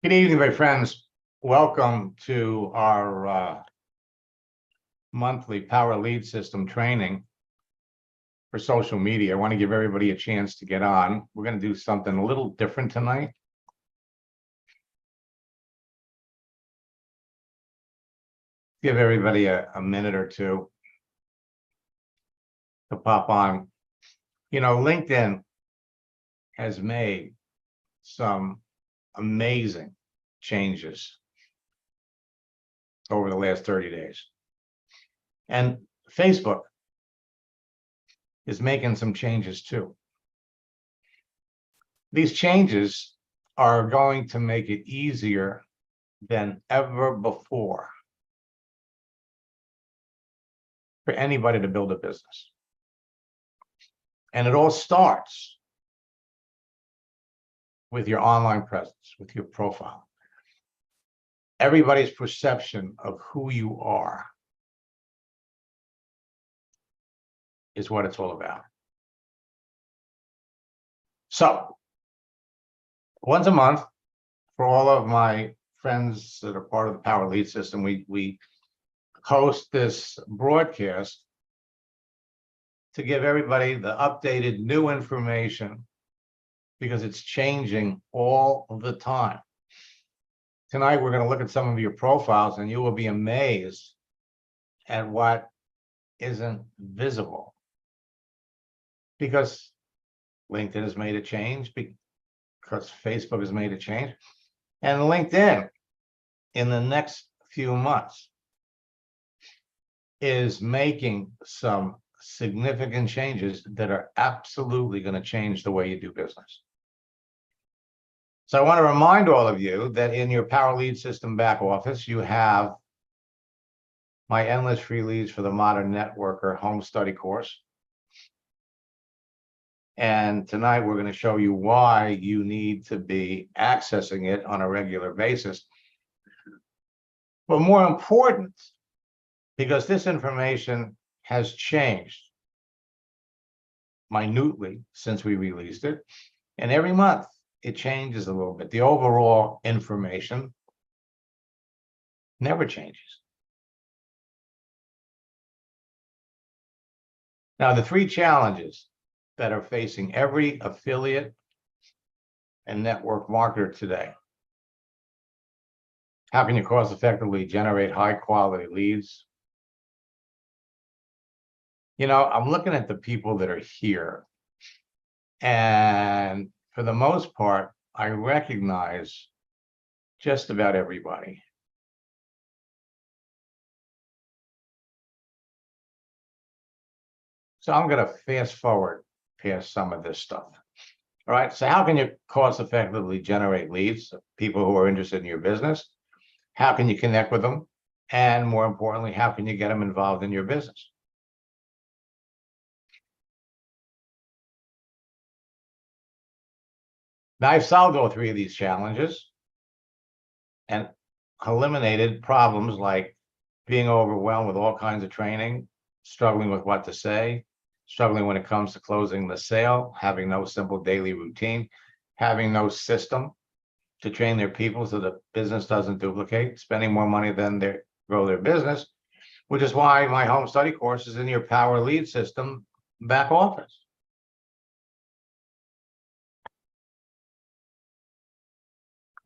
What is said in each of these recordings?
Good evening, my friends. Welcome to our monthly Power Lead System training for social media. I want to give everybody a chance to get on. We're going to do something a little different tonight. Give everybody a minute or two to pop on. You know, LinkedIn has made some amazing changes over the last 30 days. And Facebook is making some changes too. These changes are going to make it easier than ever before for anybody to build a business. And it all starts with your online presence, with your profile. Everybody's perception of who you are is what it's all about. So, once a month, for all of my friends that are part of the Power Lead System, we host this broadcast to give everybody the updated new information because it's changing all the time. Tonight, we're going to look at some of your profiles and you will be amazed at what isn't visible because LinkedIn has made a change, because Facebook has made a change, and LinkedIn in the next few months is making some significant changes that are absolutely going to change the way you do business. So I want to remind all of you that in your Power Lead System back office, you have my Endless Free Leads for the Modern Networker home study course. And tonight we're going to show you why you need to be accessing it on a regular basis. But more important, because this information has changed minutely since we released it, and every month it changes a little bit. The overall information never changes. Now, the three challenges that are facing every affiliate and network marketer today. How can you cost effectively generate high quality leads? You know, I'm looking at the people that are here, and for the most part, I recognize just about everybody. So I'm going to fast forward past some of this stuff. All right. So how can you cost effectively generate leads, people who are interested in your business? How can you connect with them? And more importantly, how can you get them involved in your business? Now, I've solved all three of these challenges and eliminated problems like being overwhelmed with all kinds of training, struggling with what to say, struggling when it comes to closing the sale, having no simple daily routine, having no system to train their people so the business doesn't duplicate, spending more money than they grow their business, which is why my home study course is in your Power Lead System back office.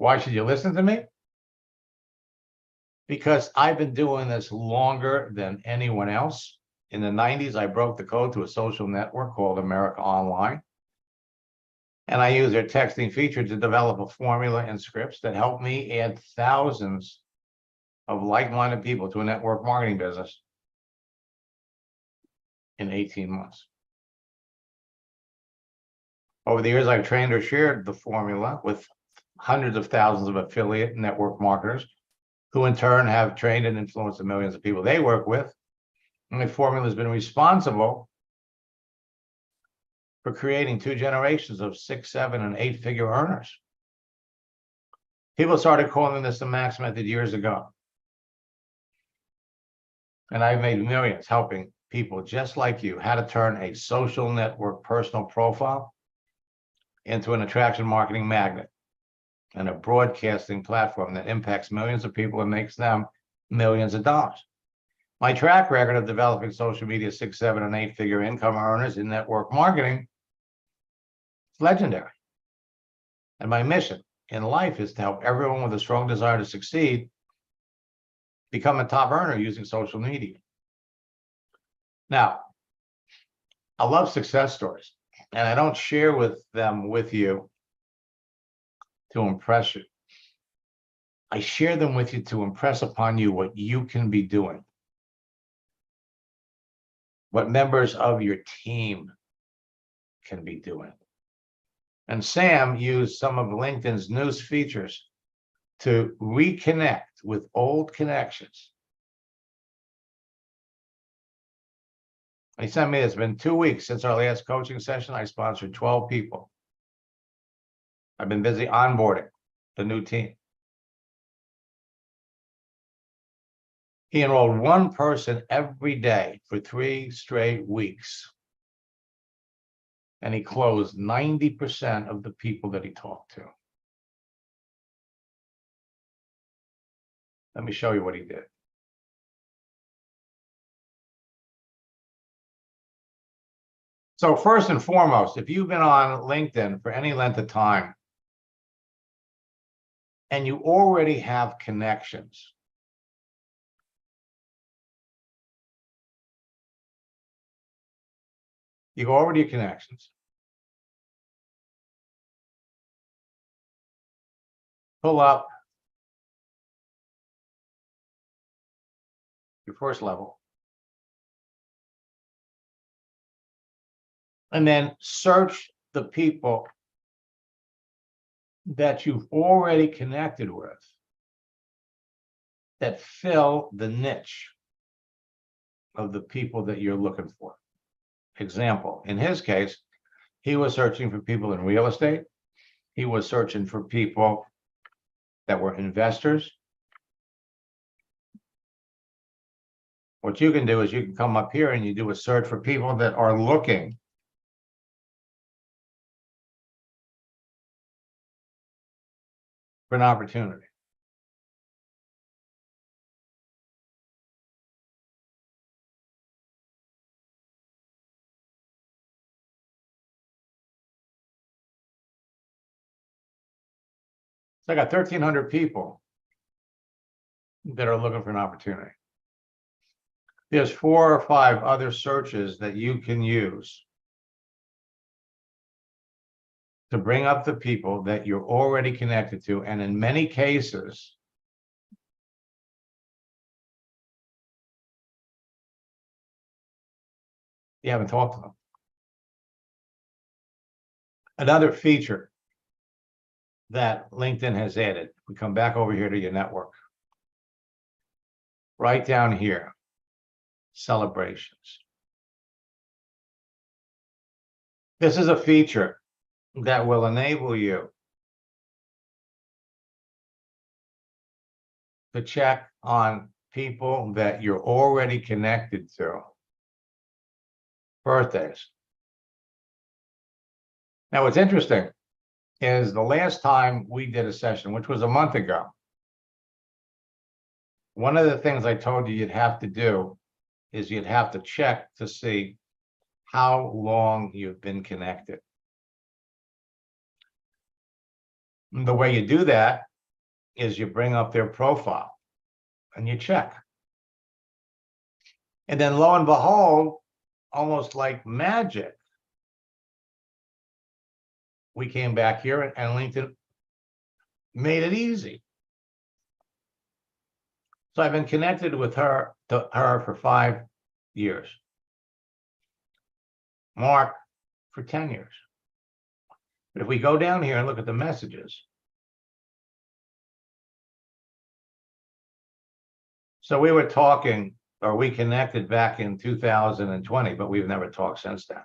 Why should you listen to me? Because I've been doing this longer than anyone else. In the 90s, I broke the code to a social network called America Online. And I use their texting feature to develop a formula and scripts that help me add thousands of like-minded people to a network marketing business in 18 months. Over the years, I've trained or shared the formula with hundreds of thousands of affiliate network marketers who in turn have trained and influenced the millions of people they work with. And the formula has been responsible for creating two generations of 6, 7, and 8-figure earners. People started calling this the Max Method years ago. And I've made millions helping people just like you how to turn a social network personal profile into an attraction marketing magnet. and a broadcasting platform that impacts millions of people and makes them millions of dollars. My track record of developing social media 6, 7, and 8-figure income earners in network marketing is legendary. And my mission in life is to help everyone with a strong desire to succeed become a top earner using social media. Now, I love success stories, and I don't share them with you to impress you. I share them with you to impress upon you what you can be doing, what members of your team can be doing. And Sam used some of LinkedIn's news features to reconnect with old connections. He sent me, it's been 2 weeks since our last coaching session. I sponsored 12 people. I've been busy onboarding the new team. He enrolled one person every day for 3 straight weeks. And he closed 90% of the people that he talked to. Let me show you what he did. So first and foremost, if you've been on LinkedIn for any length of time and you already have connections, you go over to your connections, pull up your first level, and then search the people that you've already connected with that fill the niche of the people that you're looking for. Example, in his case, he was searching for people in real estate. He was searching for people that were investors. What you can do is you can come up here and you do a search for people that are looking for an opportunity. So I got 1,300 people that are looking for an opportunity. There's 4 or 5 other searches that you can use to bring up the people that you're already connected to. And in many cases, you haven't talked to them. Another feature that LinkedIn has added, we come back over here to your network. Right down here, celebrations. This is a feature that will enable you to check on people that you're already connected to. Birthdays. Now, what's interesting is the last time we did a session, which was a month ago, one of the things I told you you'd have to do is you'd have to check to see how long you've been connected. The way you do that is you bring up their profile and you check. And then lo and behold, almost like magic, we came back here and LinkedIn made it easy. So I've been connected with her for 5 years. Mark for 10 years. But if we go down here and look at the messages, so we were talking, or we connected back in 2020, but we've never talked since then.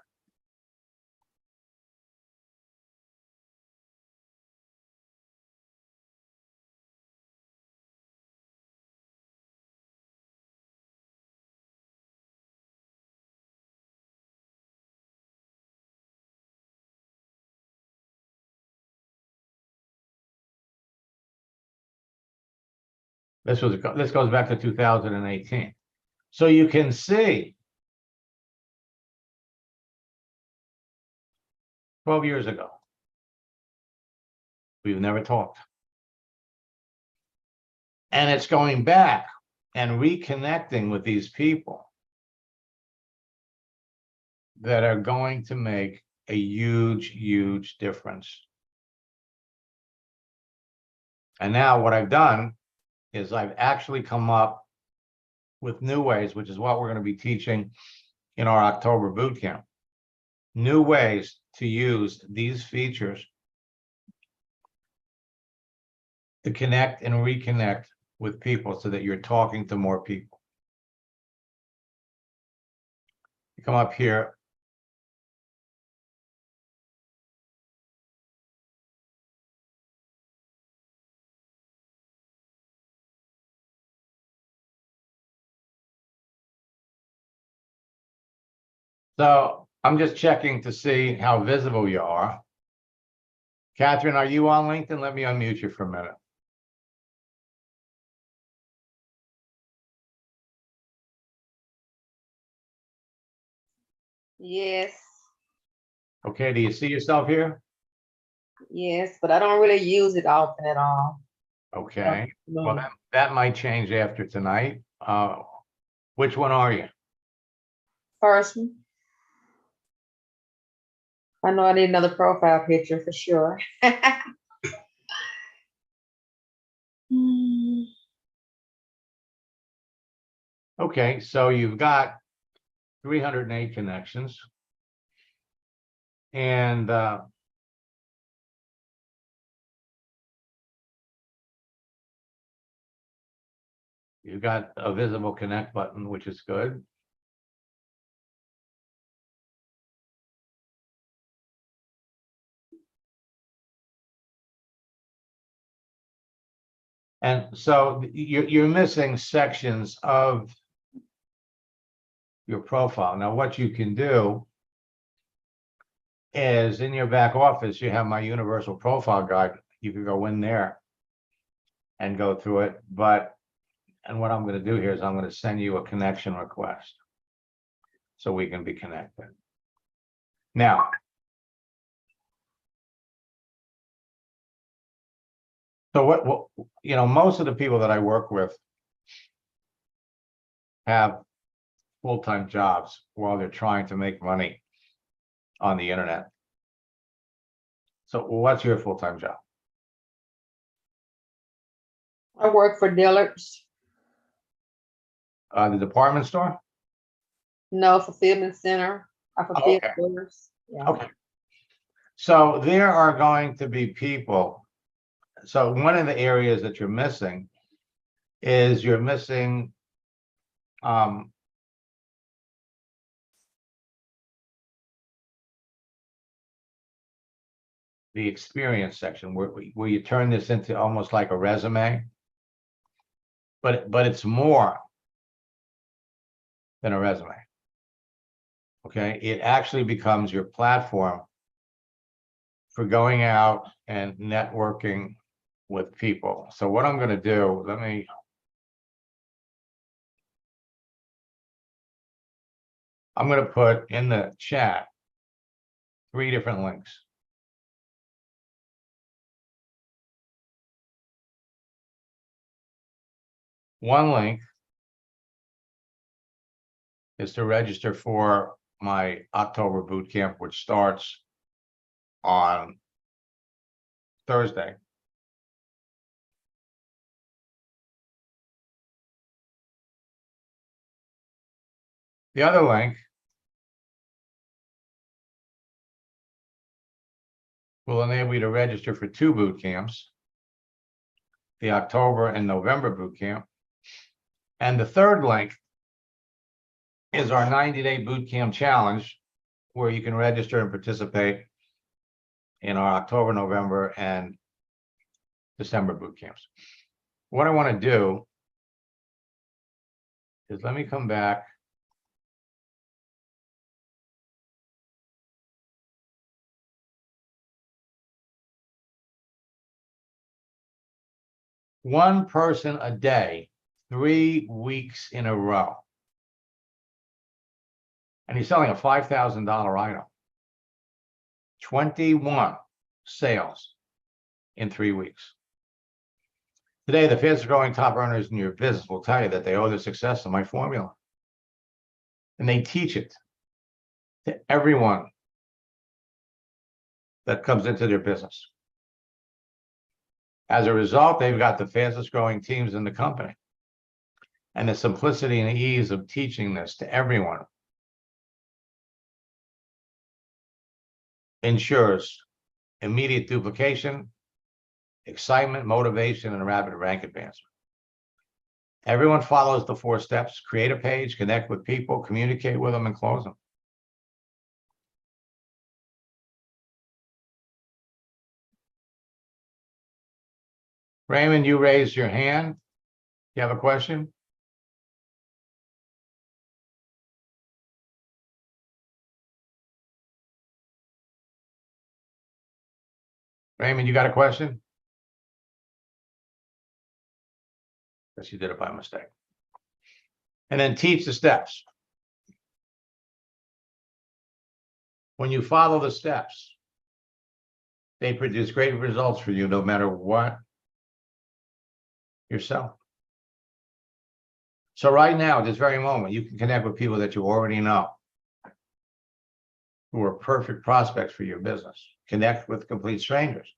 This goes back to 2018. So you can see 12 years ago, we've never talked. And it's going back and reconnecting with these people that are going to make a huge, huge difference. And now what I've done is I've actually come up with new ways, which is what we're going to be teaching in our October boot camp. New ways to use these features to connect and reconnect with people so that you're talking to more people. You come up here. So I'm just checking to see how visible you are. Catherine, are you on LinkedIn? Let me unmute you for a minute. Yes. Okay, do you see yourself here? Yes, but I don't really use it often at all. Okay, well, No. that might change after tonight. Which one are you? First one. I know I need another profile picture for sure. Hmm. Okay, so you've got 308 connections. And you've got a visible connect button, which is good. And so you're missing sections of your profile. Now, what you can do is in your back office, you have my universal profile guide. You can go in there and go through it. And what I'm going to do here is I'm going to send you a connection request so we can be connected. Now, so what most of the people that I work with have full-time jobs while they're trying to make money on the internet. So what's your full-time job? I work for Dillard's. The department store? No, fulfillment center. I fulfill Okay. orders. Yeah. Okay. So there are going to be people. So one of the areas that you're missing is you're missing the experience section where you turn this into almost like a resume, but it's more than a resume. Okay, it actually becomes your platform for going out and networking with people. So what I'm going to do, I'm going to put in the chat 3 different links. One link is to register for my October boot camp, which starts on Thursday. The other link will enable you to register for 2 boot camps, the October and November boot camp. And the third link is our 90-day boot camp challenge, where you can register and participate in our October, November, and December boot camps. What I want to do is let me come back. one person a day, 3 weeks in a row. And he's selling a $5,000 item. 21 sales in 3 weeks. Today, the fastest growing top earners in your business will tell you that they owe their success to my formula. And they teach it to everyone that comes into their business. As a result, they've got the fastest growing teams in the company. And the simplicity and ease of teaching this to everyone ensures immediate duplication, excitement, motivation, and rapid rank advancement. Everyone follows the 4 steps: create a page, connect with people, communicate with them, and close them. Raymond, you raised your hand. You have a question? Raymond, you got a question? Guess you did it by mistake. And then teach the steps. When you follow the steps, they produce great results for you no matter what yourself. So right now, at this very moment, you can connect with people that you already know who are perfect prospects for your business. Connect with complete strangers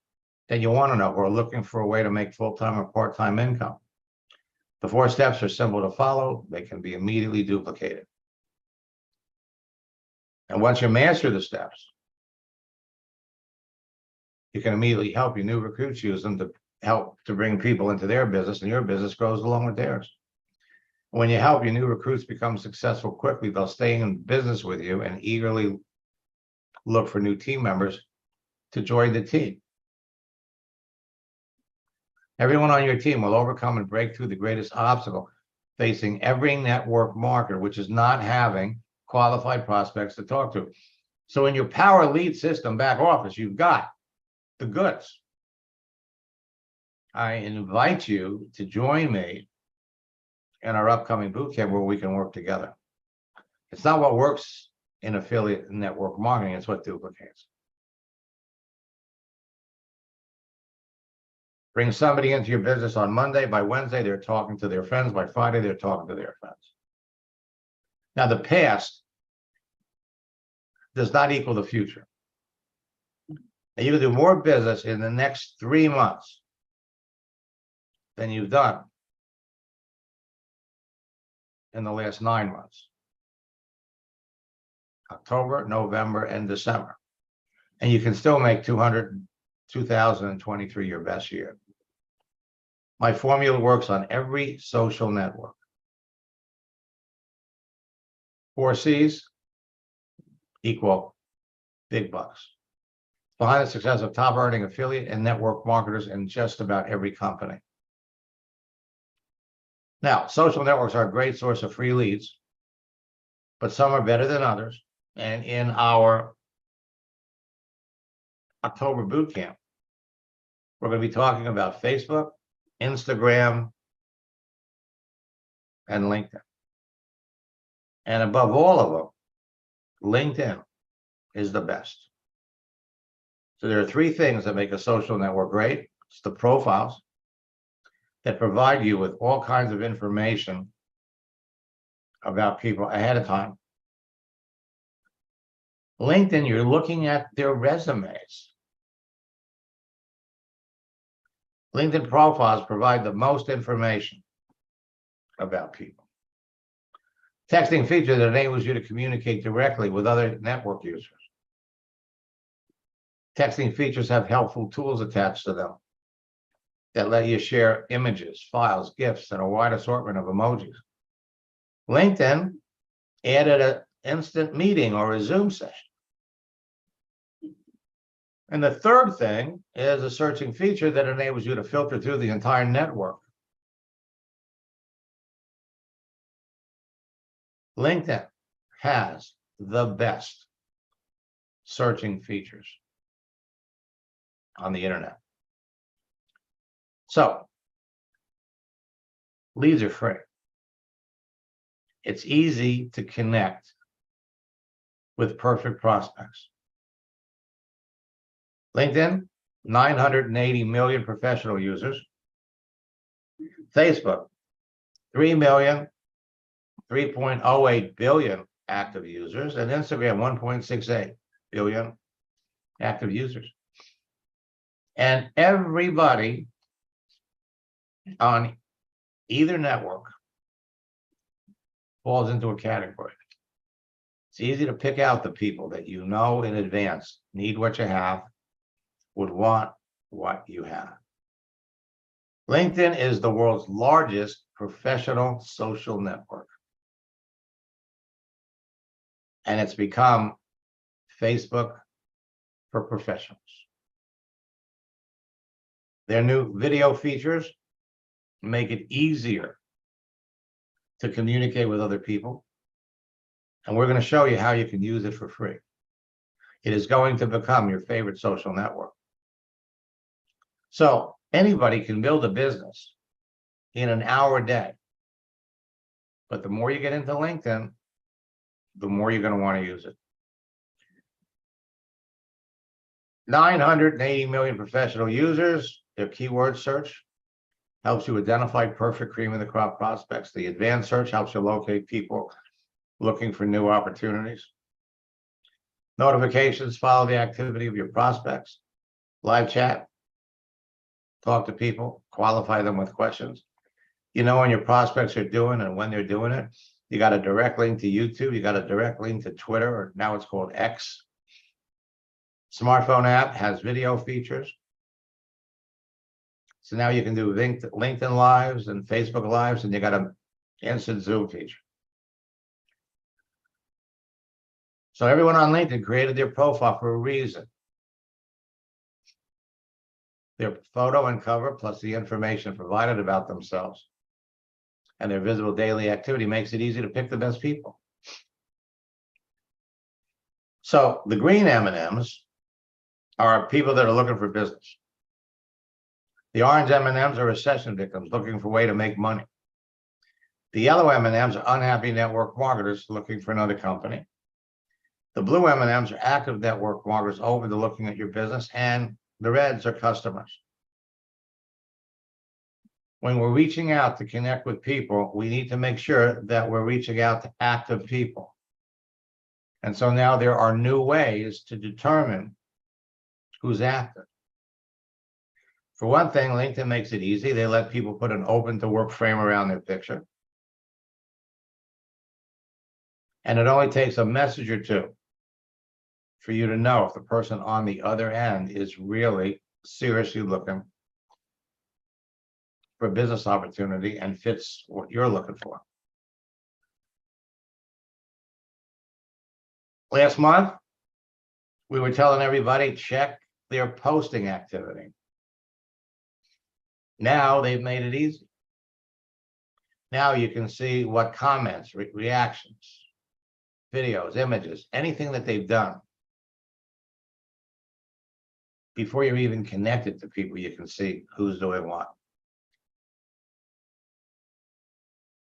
that you want to know who are looking for a way to make full-time or part-time income. The 4 steps are simple to follow. They can be immediately duplicated. And once you master the steps, you can immediately help your new recruits use them to help to bring people into their business, and your business grows along with theirs. When you help your new recruits become successful quickly, they'll stay in business with you and eagerly look for new team members to join the team. Everyone on your team will overcome and break through the greatest obstacle facing every network marketer, which is not having qualified prospects to talk to. So in your power lead system back office, you've got the goods. I invite you to join me in our upcoming boot camp where we can work together. It's not what works in affiliate network marketing, it's what duplicates. Bring somebody into your business on Monday. By Wednesday, they're talking to their friends. By Friday, they're talking to their friends. Now, the past does not equal the future. And you can do more business in the next 3 months than you've done in the last 9 months. October, November, and December. And you can still make 2023 your best year. My formula works on every social network. 4 C's equal big bucks. Behind the success of top earning affiliate and network marketers in just about every company. Now, social networks are a great source of free leads, but some are better than others. And in our October boot camp, we're going to be talking about Facebook, Instagram, and LinkedIn. And above all of them, LinkedIn is the best. So there are 3 things that make a social network great. It's the profiles that provide you with all kinds of information about people ahead of time. LinkedIn, you're looking at their resumes. LinkedIn profiles provide the most information about people. Texting feature that enables you to communicate directly with other network users. Texting features have helpful tools attached to them that let you share images, files, GIFs, and a wide assortment of emojis. LinkedIn added an instant meeting or a Zoom session. And the third thing is a searching feature that enables you to filter through the entire network. LinkedIn has the best searching features on the internet. So Leads are free. It's easy to connect with perfect prospects. LinkedIn, 980 million professional users. Facebook, 3 million, 3.08 billion active users, and Instagram, 1.68 billion active users. And everybody on either network falls into a category. It's easy to pick out the people that you know in advance need what you have, would want what you have. LinkedIn is the world's largest professional social network. And it's become Facebook for professionals. Their new video features make it easier to communicate with other people. And we're going to show you how you can use it for free. It is going to become your favorite social network. So anybody can build a business in an hour a day. But the more you get into LinkedIn, the more you're going to want to use it. 980 million professional users. Their keyword search helps you identify perfect cream of the crop prospects. The advanced search helps you locate people looking for new opportunities. Notifications follow the activity of your prospects. Live chat, talk to people, qualify them with questions. You know when your prospects are doing and when they're doing it. You got a direct link to YouTube. You got a direct link to Twitter, or now it's called X. Smartphone app has video features. So now you can do LinkedIn Lives and Facebook Lives, and you got an instant Zoom feature. So everyone on LinkedIn created their profile for a reason. Their photo and cover, plus the information provided about themselves and their visible daily activity, makes it easy to pick the best people. So the green M&Ms are people that are looking for business. The orange M&Ms are recession victims looking for a way to make money. The yellow M&Ms are unhappy network marketers looking for another company. The blue M&Ms are active network marketers open to looking at your business, and the reds are customers. When we're reaching out to connect with people, we need to make sure that we're reaching out to active people. And so now there are new ways to determine who's active. For one thing, LinkedIn makes it easy. They let people put an open to work frame around their picture. And it only takes a message or two for you to know if the person on the other end is really seriously looking for a business opportunity and fits what you're looking for. Last month, we were telling everybody, check their posting activity. Now they've made it easy. Now you can see what comments, reactions, videos, images, anything that they've done. Before you're even connected to people, you can see who's doing what.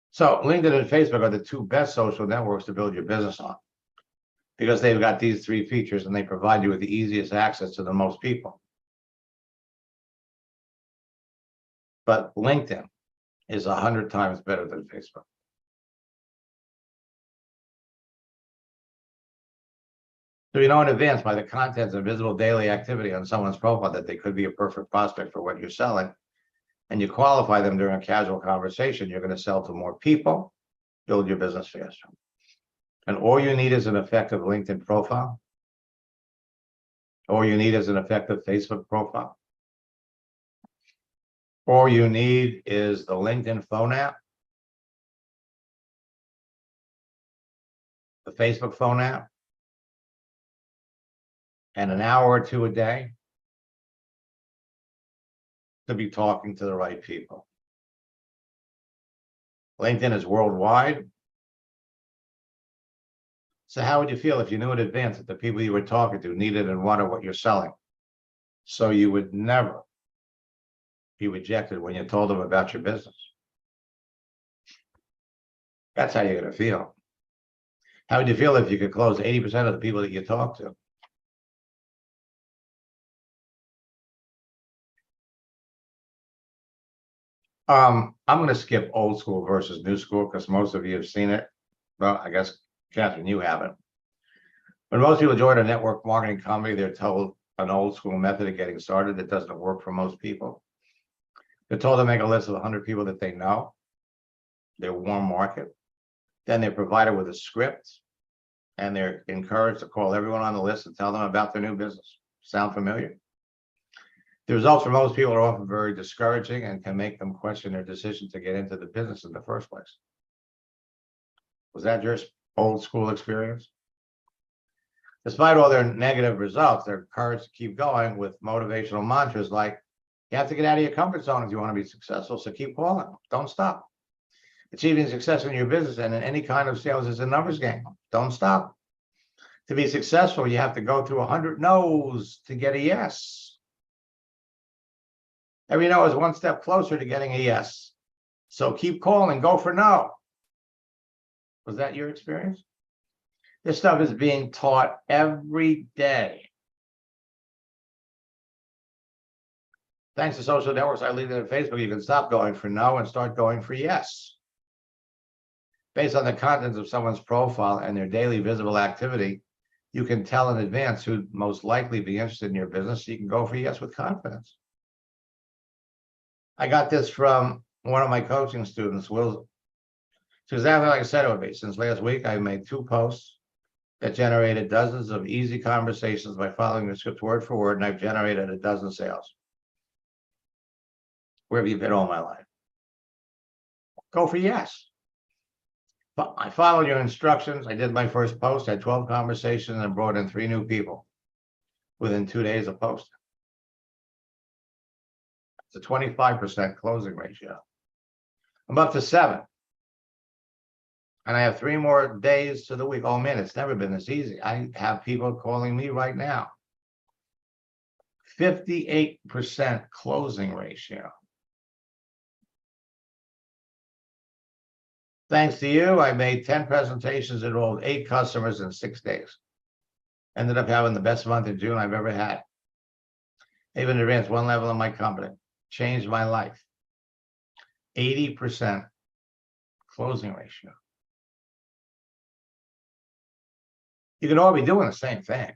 So LinkedIn and Facebook are the two best social networks to build your business on, because they've got these three features and they provide you with the easiest access to the most people. But LinkedIn is 100 times better than Facebook. So you know in advance by the contents and visible daily activity on someone's profile that they could be a perfect prospect for what you're selling, and you qualify them during a casual conversation, you're going to sell to more people, build your business faster. And all you need is an effective LinkedIn profile. All you need is an effective Facebook profile. All you need is the LinkedIn phone app, the Facebook phone app, and an hour or two a day to be talking to the right people. LinkedIn is worldwide. So how would you feel if you knew in advance that the people you were talking to needed and wanted what you're selling? So you would never be rejected when you told them about your business. That's how you're gonna feel. How would you feel if you could close 80% of the people that you talk to? I'm gonna skip old school versus new school because most of you have seen it. Well, I guess, Catherine, you haven't. When most people join a network marketing company, they're told an old school method of getting started that doesn't work for most people. They're told to make a list of 100 people that they know, their warm market. Then they're provided with a script and they're encouraged to call everyone on the list and tell them about their new business. Sound familiar? The results for most people are often very discouraging and can make them question their decision to get into the business in the first place. Was that your old school experience? Despite all their negative results, they're encouraged to keep going with motivational mantras like, you have to get out of your comfort zone if you want to be successful, so keep calling, don't stop. Achieving success in your business and in any kind of sales is a numbers game, don't stop. To be successful, you have to go through 100 no's to get a yes. Every no is one step closer to getting a yes. So keep calling, go for no. Was that your experience? This stuff is being taught every day. Thanks to social networks like LinkedIn and Facebook, you can stop going for no and start going for yes. Based on the contents of someone's profile and their daily visible activity, you can tell in advance who'd most likely be interested in your business, so you can go for yes with confidence. I got this from one of my coaching students, Will. It's exactly like I said it would be. Since last week, I made 2 posts that generated dozens of easy conversations by following the script word for word, and I've generated a dozen sales. Where have you been all my life? Go for yes. But I followed your instructions. I did my first post, had 12 conversations, and brought in 3 new people within 2 days of posting. It's a 25% closing ratio. I'm up to 7. And I have 3 more days to the week. Oh man, it's never been this easy. I have people calling me right now. 58% closing ratio. Thanks to you, I made 10 presentations, enrolled 8 customers in 6 days. Ended up having the best month in June I've ever had. Even advanced 1 level in my company. Changed my life. 80% closing ratio. You can all be doing the same thing.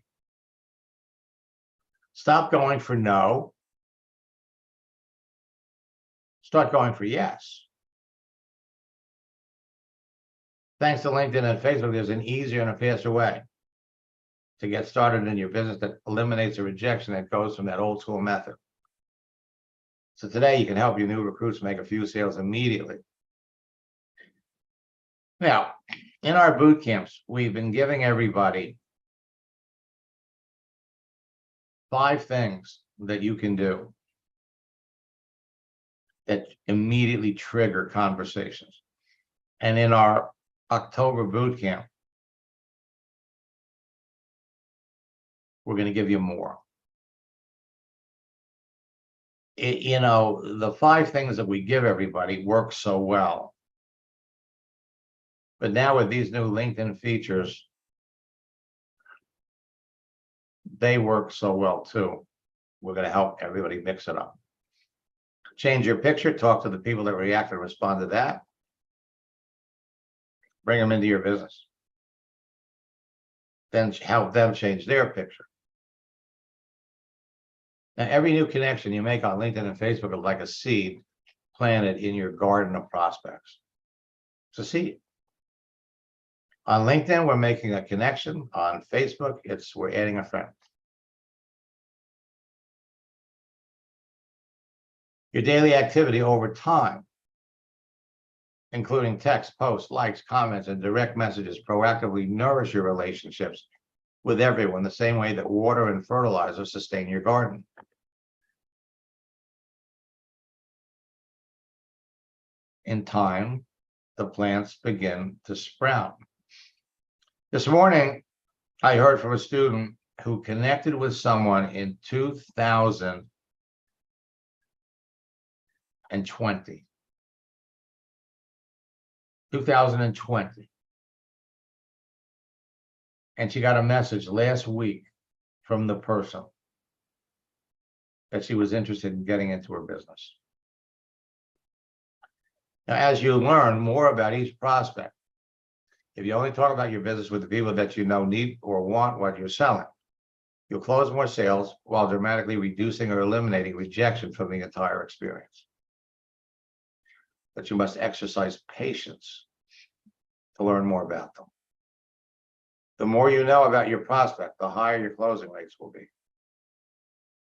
Stop going for no. Start going for yes. Thanks to LinkedIn and Facebook, there's an easier and a faster way to get started in your business that eliminates the rejection that goes from that old school method. So today you can help your new recruits make a few sales immediately. Now, in our boot camps, we've been giving everybody 5 things that you can do that immediately trigger conversations. And in our October boot camp, we're going to give you more. You know, the 5 things that we give everybody work so well. But now with these new LinkedIn features, they work so well too. We're going to help everybody mix it up. Change your picture, talk to the people that react and respond to that. Bring them into your business. Then help them change their picture. Now, every new connection you make on LinkedIn and Facebook is like a seed planted in your garden of prospects. It's a seed. On LinkedIn, we're making a connection. On Facebook, we're adding a friend. Your daily activity over time, including text, posts, likes, comments, and direct messages, proactively nourish your relationships with everyone the same way that water and fertilizer sustain your garden. In time, the plants begin to sprout. This morning, I heard from a student who connected with someone in 2020. 2020. And she got a message last week from the person that she was interested in getting into her business. Now, as you learn more about each prospect, if you only talk about your business with the people that you know need or want what you're selling, you'll close more sales while dramatically reducing or eliminating rejection from the entire experience. But you must exercise patience to learn more about them. The more you know about your prospect, the higher your closing rates will be.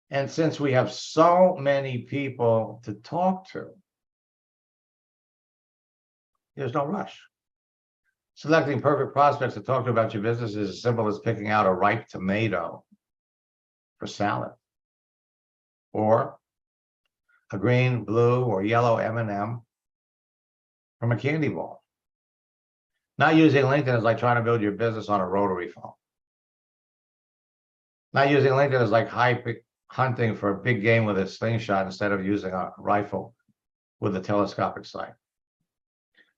And since we have so many people to talk to, there's no rush. Selecting perfect prospects to talk to about your business is as simple as picking out a ripe tomato for salad, or a green, blue, or yellow M&M from a candy ball. Not using LinkedIn is like trying to build your business on a rotary phone. Not using LinkedIn is like hunting for a big game with a slingshot instead of using a rifle with a telescopic sight.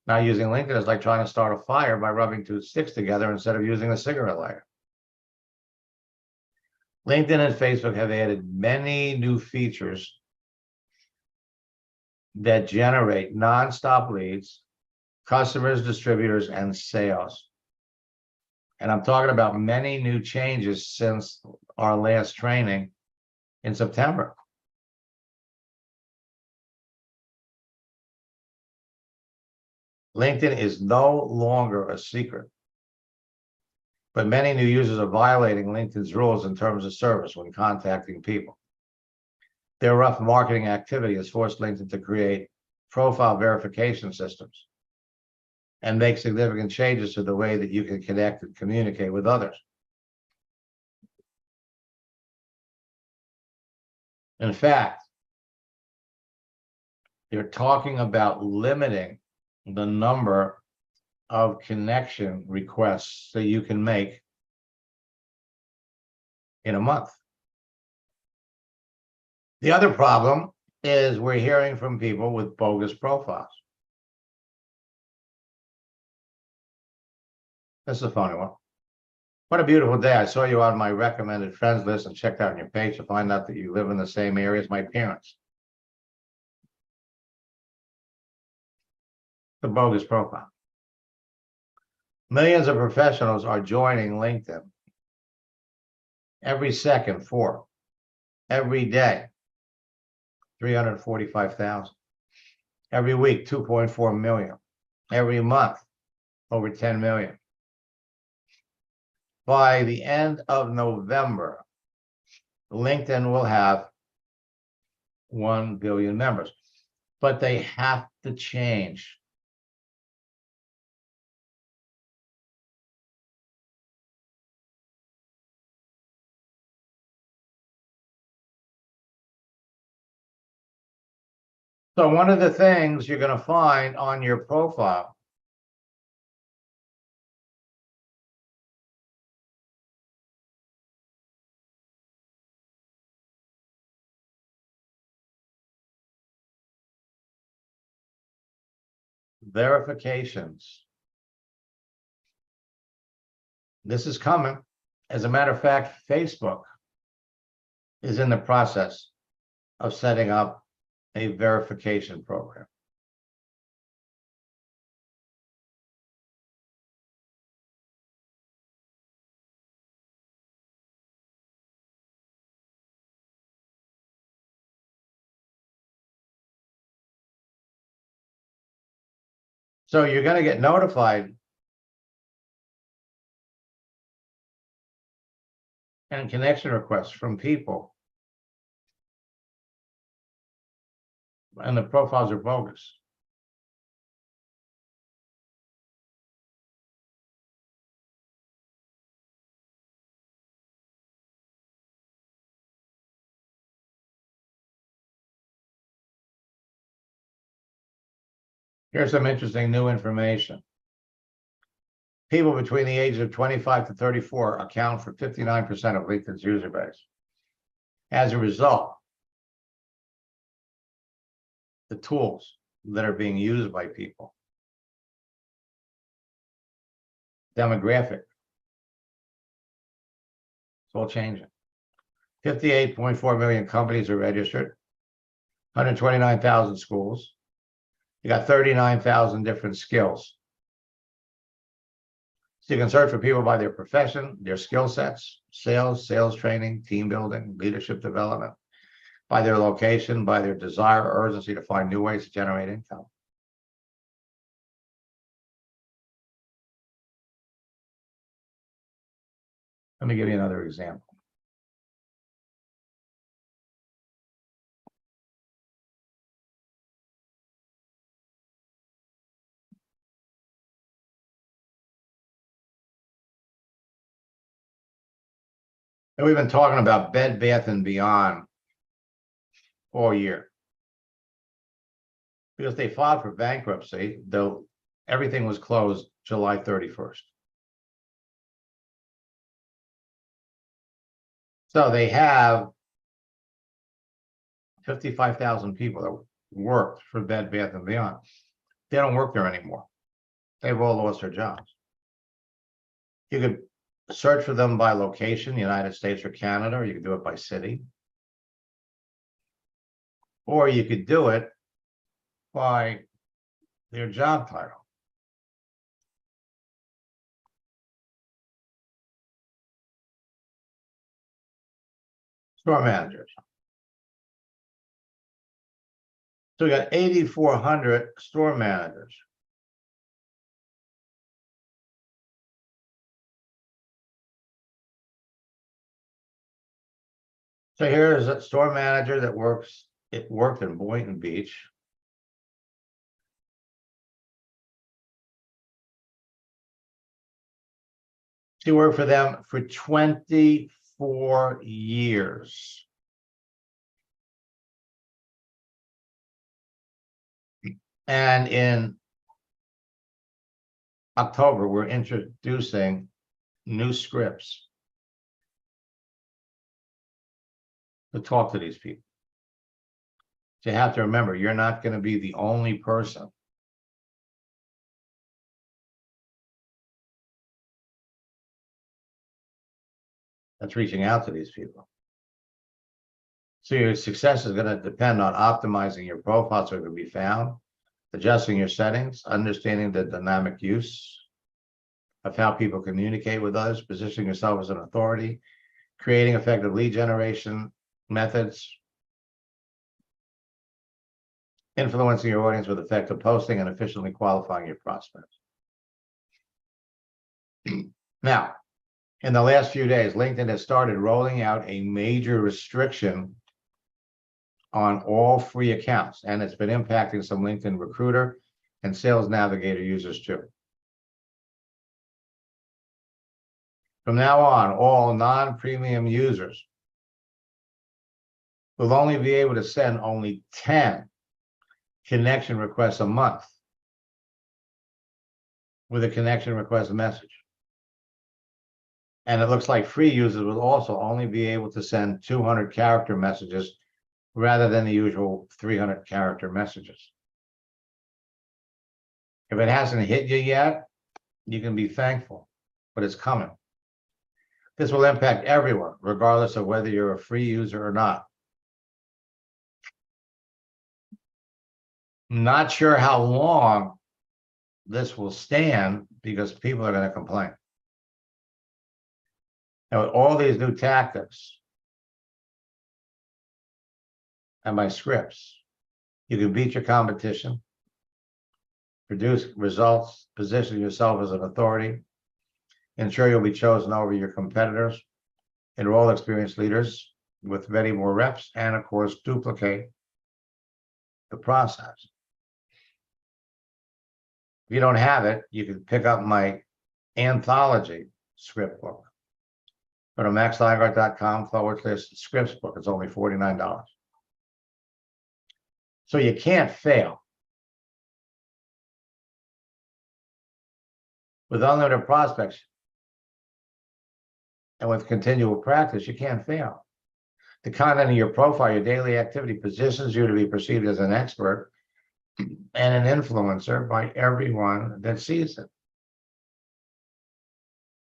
Not using LinkedIn is like trying to start a fire by rubbing two sticks together instead of using a cigarette lighter. LinkedIn and Facebook have added many new features that generate nonstop leads, customers, distributors, and sales. And I'm talking about many new changes since our last training in September. LinkedIn is no longer a secret, but many new users are violating LinkedIn's rules in terms of service when contacting people. Their rough marketing activity has forced LinkedIn to create profile verification systems and make significant changes to the way that you can connect and communicate with others. In fact, they're talking about limiting the number of connection requests that you can make in a month. The other problem is we're hearing from people with bogus profiles. This is a funny one. What a beautiful day. I saw you on my recommended friends list and checked out your page to find out that you live in the same area as my parents. The bogus profile. Millions of professionals are joining LinkedIn. Every second, 4. Every day, 345,000. Every week, 2.4 million. Every month, over 10 million. By the end of November, LinkedIn will have 1 billion members, but they have to change. So one of the things you're going to find on your profile verifications. This is coming. As a matter of fact, Facebook is in the process of setting up a verification program. So you're going to get notified and connection requests from people, and the profiles are bogus. Here's some interesting new information. People between the ages of 25 to 34 account for 59% of LinkedIn's user base. As a result, the tools that are being used by people demographic. It's all changing. 58.4 million companies are registered, 129,000 schools. You got 39,000 different skills. So you can search for people by their profession, their skill sets, sales training, team building, leadership development, by their location, by their desire or urgency to find new ways to generate income. Let me give you another example. And we've been talking about Bed Bath & Beyond all year. Because they filed for bankruptcy, though everything was closed July 31st. So they have 55,000 people that worked for Bed Bath & Beyond. They don't work there anymore. They've all lost their jobs. You could search for them by location, United States or Canada, or you could do it by city. Or you could do it by their job title. Store managers. So we got 8,400 store managers. So here is a store manager that worked in Boynton Beach. She worked for them for 24 years. And in October, we're introducing new scripts to talk to these people. So you have to remember, you're not going to be the only person that's reaching out to these people. So your success is going to depend on optimizing your profile so it can be found, adjusting your settings, understanding the dynamic use of how people communicate with others, positioning yourself as an authority, creating effective lead generation methods, influencing your audience with effective posting, and efficiently qualifying your prospects. Now, in the last few days, LinkedIn has started rolling out a major restriction on all free accounts, and it's been impacting some LinkedIn Recruiter and Sales Navigator users too. From now on, all non-premium users will only be able to send only 10 connection requests a month with a connection request message. And it looks like free users will also only be able to send 200 character messages rather than the usual 300 character messages. If it hasn't hit you yet, you can be thankful, but it's coming. This will impact everyone, regardless of whether you're a free user or not. Not sure how long this will stand because people are going to complain. And with all these new tactics and my scripts, you can beat your competition, produce results, position yourself as an authority, ensure you'll be chosen over your competitors, enroll experienced leaders with many more reps, and of course, duplicate the process. If you don't have it, you can pick up my anthology script book. Go to maxlineart.com/scripts book. It's only $49. So you can't fail. With unlimited prospects and with continual practice, you can't fail. The content of your profile, your daily activity positions you to be perceived as an expert and an influencer by everyone that sees it.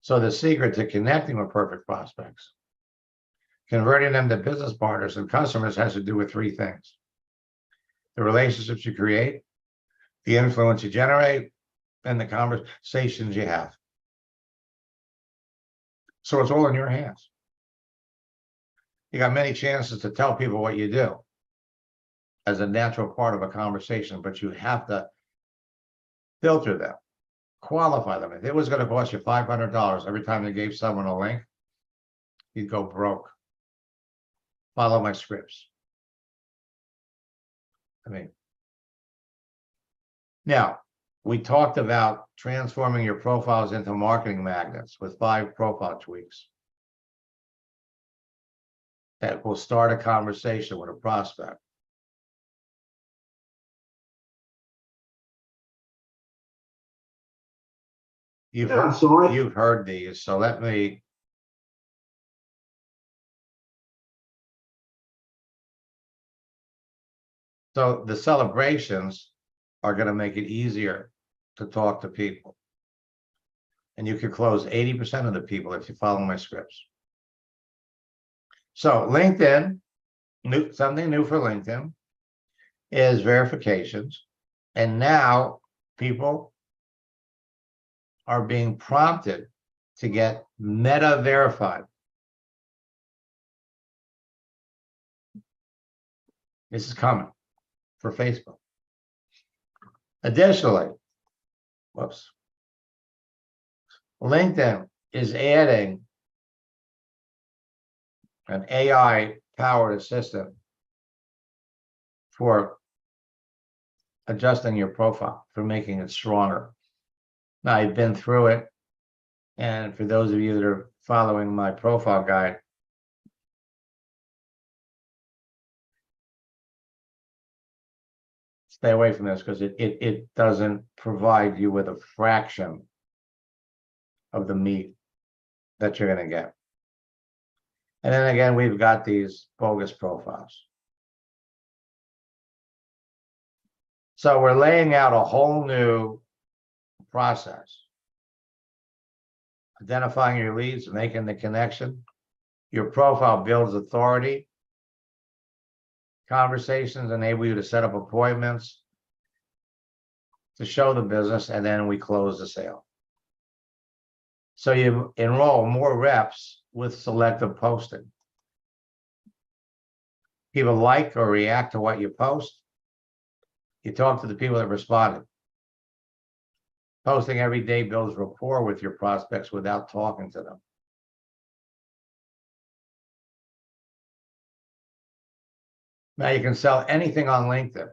So the secret to connecting with perfect prospects, converting them to business partners and customers, has to do with three things: the relationships you create, the influence you generate, and the conversations you have. So it's all in your hands. You got many chances to tell people what you do as a natural part of a conversation, but you have to filter them, qualify them. If it was going to cost you $500 every time you gave someone a link, you'd go broke. Follow my scripts. I mean, now we talked about transforming your profiles into marketing magnets with 5 profile tweaks that will start a conversation with a prospect. You've heard these, so let me. So the celebrations are going to make it easier to talk to people. And you can close 80% of the people if you follow my scripts. So LinkedIn, something new for LinkedIn is verifications. And now people are being prompted to get Meta verified. This is coming for Facebook. Additionally, LinkedIn is adding an AI-powered assistant for adjusting your profile, for making it stronger. Now, I've been through it, and for those of you that are following my profile guide, stay away from this because it doesn't provide you with a fraction of the meat that you're going to get. And then again, we've got these bogus profiles. So we're laying out a whole new process. Identifying your leads, making the connection. Your profile builds authority. Conversations enable you to set up appointments to show the business, and then we close the sale. So you enroll more reps with selective posting. People like or react to what you post. You talk to the people that responded. Posting every day builds rapport with your prospects without talking to them. Now you can sell anything on LinkedIn.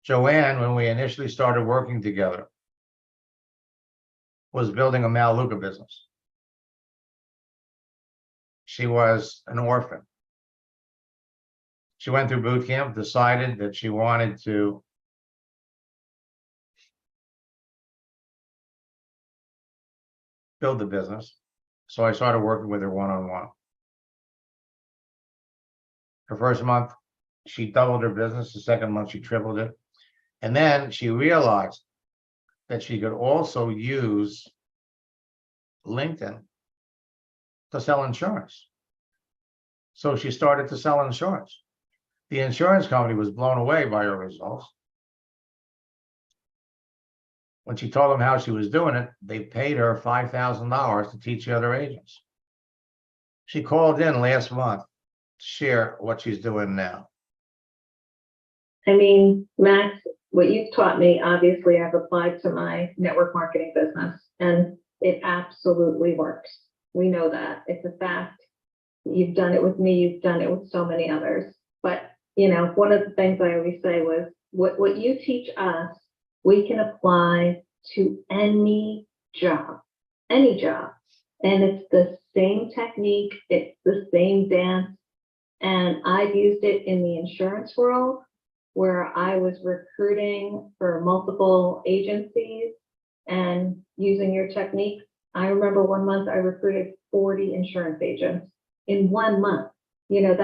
Joanne, when we initially started working together, was building a Maluka business. She was an orphan. She went through boot camp, decided that she wanted to build the business. So I started working with her one-on-one. Her first month, she doubled her business. The second month, she tripled it. And then she realized that she could also use LinkedIn to sell insurance. So she started to sell insurance. The insurance company was blown away by her results. When she told them how she was doing it, they paid her $5,000 to teach the other agents. She called in last month to share what she's doing now. I mean, Max, what you've taught me, obviously I've applied to my network marketing business, and it absolutely works. We know that. It's a fact. You've done it with me. You've done it with so many others. But, you know, one of the things I always say was, what you teach us, we can apply to any job. And it's the same technique. It's the same dance. And I've used it in the insurance world, where I was recruiting for multiple agencies and using your technique. I remember 1 month I recruited 40 insurance agents in 1 month. You know,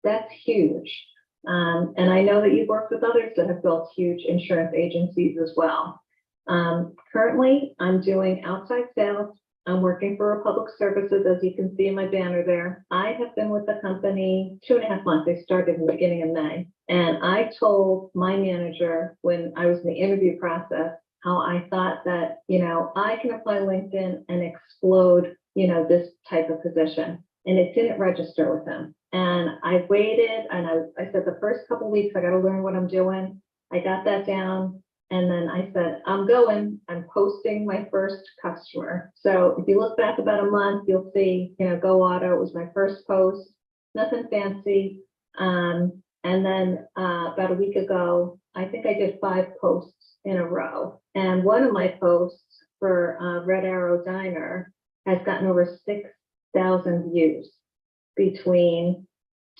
that's huge. And I know that you've worked with others that have built huge insurance agencies as well. Currently, I'm doing outside sales. I'm working for Republic Services, as you can see in my banner there. I have been with the company 2.5 months. I started in the beginning of May. And I told my manager when I was in the interview process, how I thought that, I can apply LinkedIn and explode, this type of position. And it didn't register with him. And I waited and I said the first couple weeks, I got to learn what I'm doing. I got that down. And then I said, I'm posting my first customer. So if you look back about a month, you'll see, Go Auto was my first post, nothing fancy. And then about a week ago, I think I did 5 posts in a row. And one of my posts for Red Arrow Diner has gotten over 6,000 views between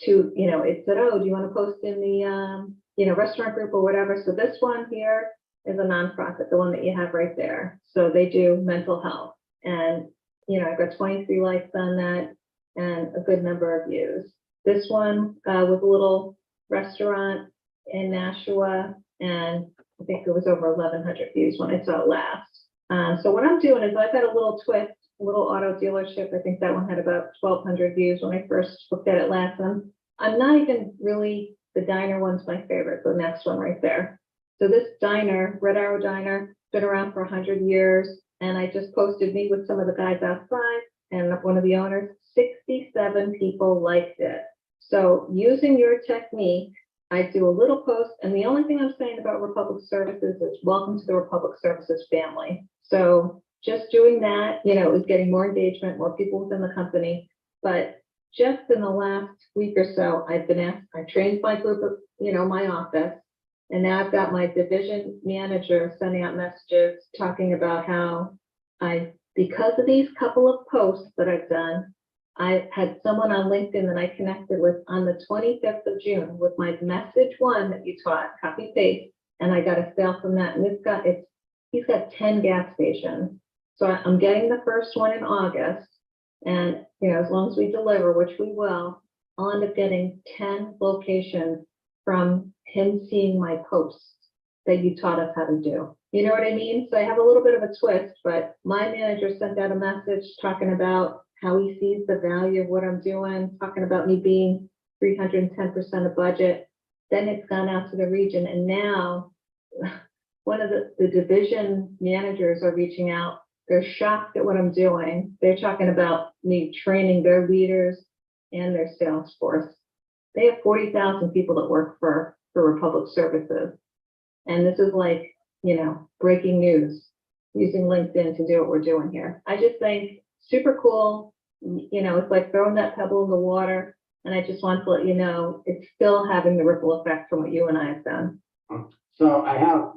two, it said, oh, do you want to post in the, restaurant group or whatever? So this one here is a nonprofit, the one that you have right there. So they do mental health. And, I've got 23 likes on that and a good number of views. This one was a little restaurant in Nashua, and I think it was over 1,100 views when I saw it last. So what I'm doing is I've got a little twist, a little auto dealership. I think that one had about 1,200 views when I first looked at it last time. I'm not even really, the diner one's my favorite, the next one right there. So this diner, Red Arrow Diner, been around for 100 years. And I just posted me with some of the guys outside and one of the owners, 67 people liked it. So using your technique, I do a little post, and the only thing I'm saying about Republic Services is welcome to the Republic Services family. So just doing that, is getting more engagement, more people within the company. But just in the last week or so, I've been asked, I trained my group of, my office, and now I've got my division manager sending out messages talking about how because of these couple of posts that I've done, I had someone on LinkedIn that I connected with on the 25th of June with my message one that you taught, copy paste, and I got a sale from that. And he's got 10 gas stations. So I'm getting the first one in August. And, as long as we deliver, which we will, I'll end up getting 10 locations from him seeing my posts that you taught us how to do. You know what I mean? So I have a little bit of a twist, but my manager sent out a message talking about how he sees the value of what I'm doing, talking about me being 310% of budget. Then it's gone out to the region. And now one of the division managers are reaching out. They're shocked at what I'm doing. They're talking about me training their leaders and their sales force. They have 40,000 people that work for Republic Services. And this is like, breaking news, using LinkedIn to do what we're doing here. I just think super cool. It's like throwing that pebble in the water. And I just want to let you know, it's still having the ripple effect from what you and I have done. So I have,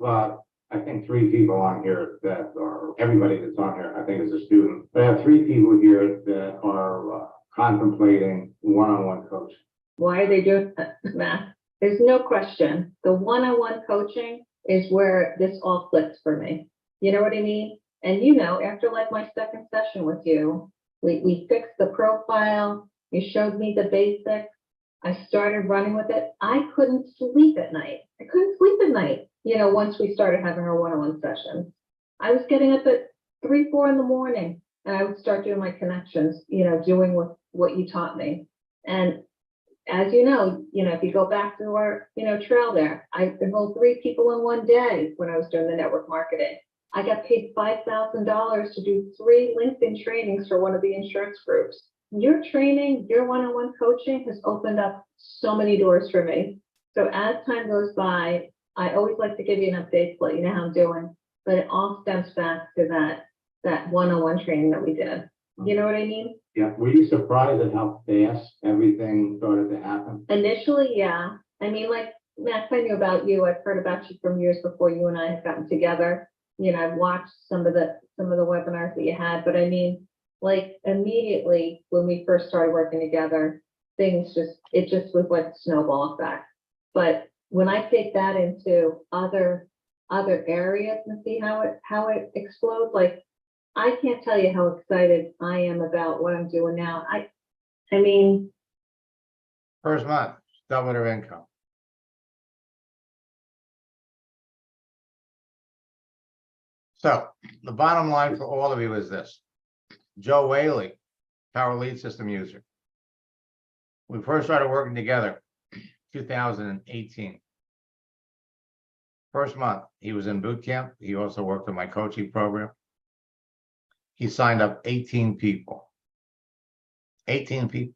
I think 3 people on here that are, everybody that's on here, I think is a student. But I have 3 people here that are contemplating one-on-one coaching. Why are they doing that, Matt? There's no question. The one-on-one coaching is where this all clicked for me. You know what I mean? And after like my second session with you, we fixed the profile. You showed me the basics. I started running with it. I couldn't sleep at night. Once we started having our one-on-one sessions. I was getting up at 3, 4 in the morning, and I would start doing my connections, doing what you taught me. And as you know, if you go back to our, trail there, I enrolled 3 people in one day when I was doing the network marketing. I got paid $5,000 to do 3 LinkedIn trainings for one of the insurance groups. Your training, your one-on-one coaching has opened up so many doors for me. So as time goes by, I always like to give you an update to let you know how I'm doing, but it all stems back to that one-on-one training that we did. You know what I mean? Yeah. Were you surprised at how fast everything started to happen? Initially, yeah. I mean, like, Max, I knew about you. I've heard about you from years before you and I have gotten together. I've watched some of the webinars that you had, but I mean, like, immediately when we first started working together, it just was like a snowball effect. But when I take that into other areas and see how it explodes, like, I can't tell you how excited I am about what I'm doing now. I mean, First month, double their income. So the bottom line for all of you is this. Joe Whaley, Power Lead System user. We first started working together 2018. First month, he was in boot camp. He also worked in my coaching program. He signed up 18 people. 18 people.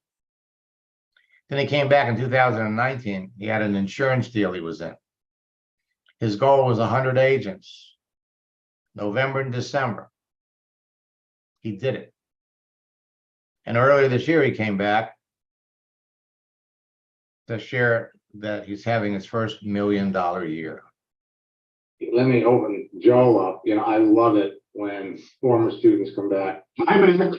Then he came back in 2019. He had an insurance deal he was in. His goal was 100 agents. November and December. He did it. And earlier this year, he came back to share that he's having his first $1 million year. Let me open Joe up. You know, I love it when former students come back. Hi, man.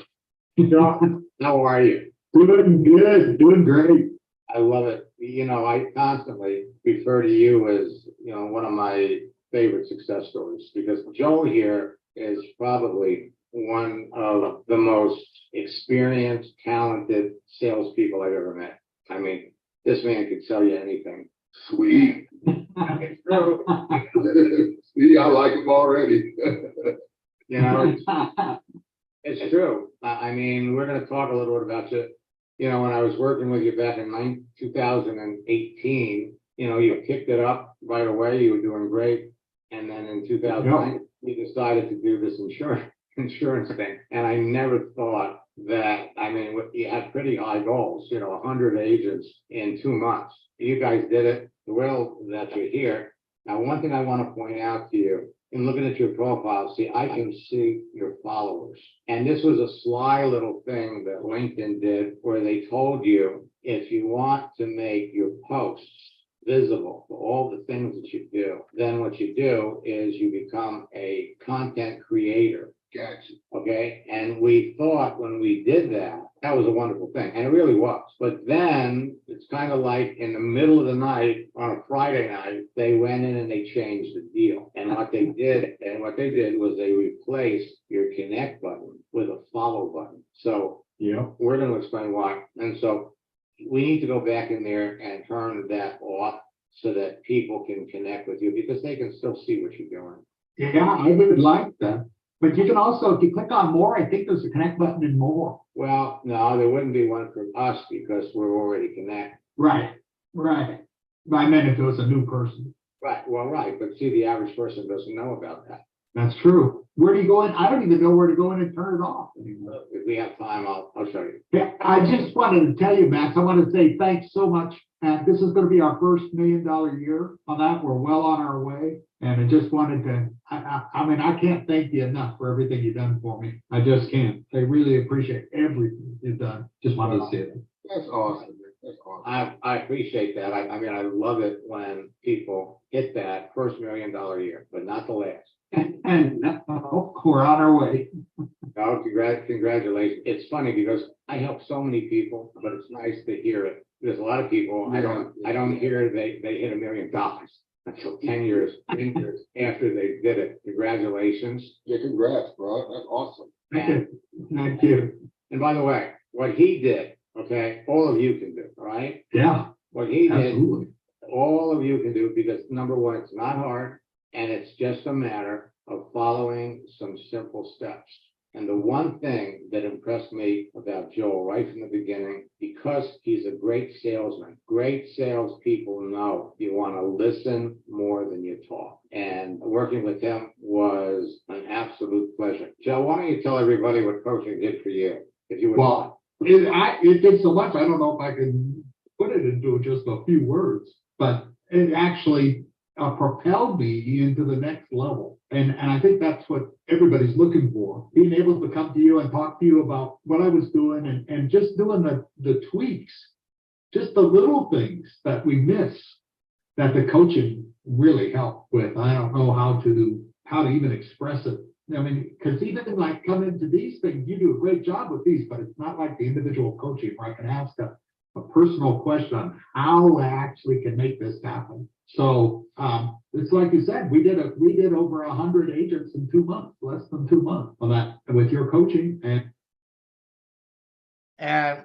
Joe, how are you? Doing good, doing great. I love it. You know, I constantly refer to you as, you know, one of my favorite success stories because Joe here is probably one of the most experienced, talented salespeople I've ever met. I mean, this man could sell you anything. Sweet. See, I like him already. You know, it's true. I mean, we're going to talk a little bit about you. You know, when I was working with you back in 2018, you know, you picked it up right away. You were doing great. And then in 2009, you decided to do this insurance thing. And I never thought that, I mean, you had pretty high goals, you know, 100 agents in 2 months. You guys did it. Well, that you're here. Now, one thing I want to point out to you, in looking at your profile, see, I can see your followers. And this was a sly little thing that LinkedIn did where they told you, if you want to make your posts visible for all the things that you do, then what you do is you become a content creator. Gotcha. Okay, and we thought when we did that, that was a wonderful thing, and it really was. But then it's kind of like in the middle of the night on a Friday night, they went in and they changed the deal. And what they did was they replaced your connect button with a follow button. So Yeah. we're going to explain why. And so we need to go back in there and turn that off so that people can connect with you because they can still see what you're doing. Yeah, I would like that. But you can also, if you click on more, I think there's a connect button in more. Well, no, there wouldn't be one for us because we're already connected. Right, right. But I meant if it was a new person. Right, well, right, but see, the average person doesn't know about that. That's true. Where do you go in? I don't even know where to go in and turn it off anymore. If we have time, I'll show you. Yeah, I just wanted to tell you, Max, I want to say thanks so much. And this is going to be our first $1 million year on that. We're well on our way. And I just wanted to, I mean, I can't thank you enough for everything you've done for me. I just can't. I really appreciate everything you've done. Just wanted to say it. That's awesome. That's awesome. I appreciate that. I mean, I love it when people hit that first $1 million year, but not the last. And we're on our way. No, congratulations. It's funny because I help so many people, but it's nice to hear it. There's a lot of people, I don't hear they hit $1 million until 10 years after they did it. Congratulations. Yeah, congrats, bro. That's awesome. Thank you. And by the way, what he did, okay, all of you can do, all right? Yeah, What he did, absolutely. all of you can do because number one, it's not hard and it's just a matter of following some simple steps. And the one thing that impressed me about Joel right from the beginning, because he's a great salesman, great salespeople know you want to listen more than you talk. And working with him was an absolute pleasure. Joe, why don't you tell everybody what coaching did for you? If you would. Well, it did so much. I don't know if I can put it into just a few words, but it actually propelled me into the next level. And I think that's what everybody's looking for, being able to come to you and talk to you about what I was doing and just doing the tweaks, just the little things that we miss that the coaching really helped with. I don't know how to even express it. I mean, because even like coming to these things, you do a great job with these, but it's not like the individual coaching where I can ask a personal question on how I actually can make this happen. So it's like you said, we did over 100 agents in 2 months, less than 2 months on that with your coaching. And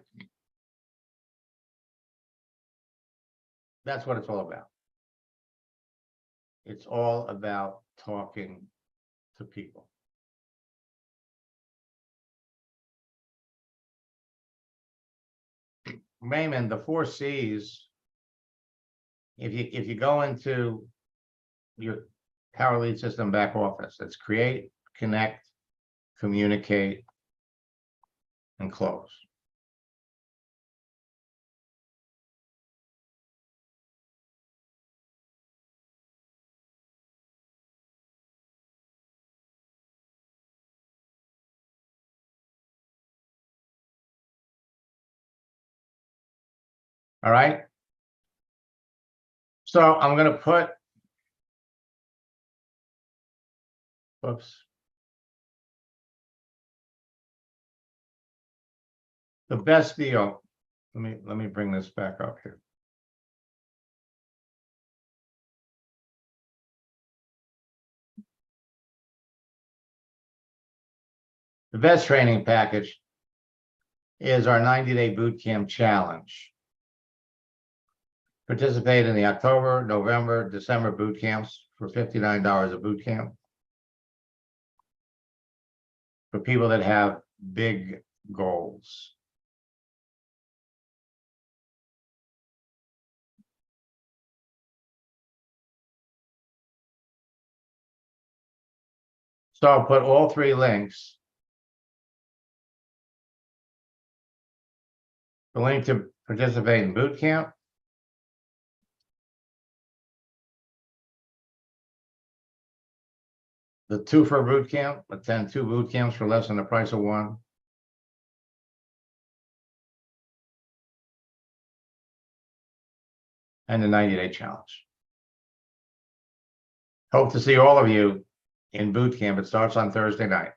that's what it's all about. It's all about talking to people. Raymond, the 4 Cs, if you go into your Power Lead System back office, it's create, connect, communicate, and close. All right. So I'm going to put, oops. The best deal. Let me bring this back up here. The best training package is our 90-day boot camp challenge. Participate in the October, November, December boot camps for $59 a boot camp. For people that have big goals. So I'll put all 3 links. The link to participate in boot camp. The 2 for boot camp, attend 2 boot camps for less than the price of 1. And the 90-day challenge. Hope to see all of you in boot camp. It starts on Thursday night.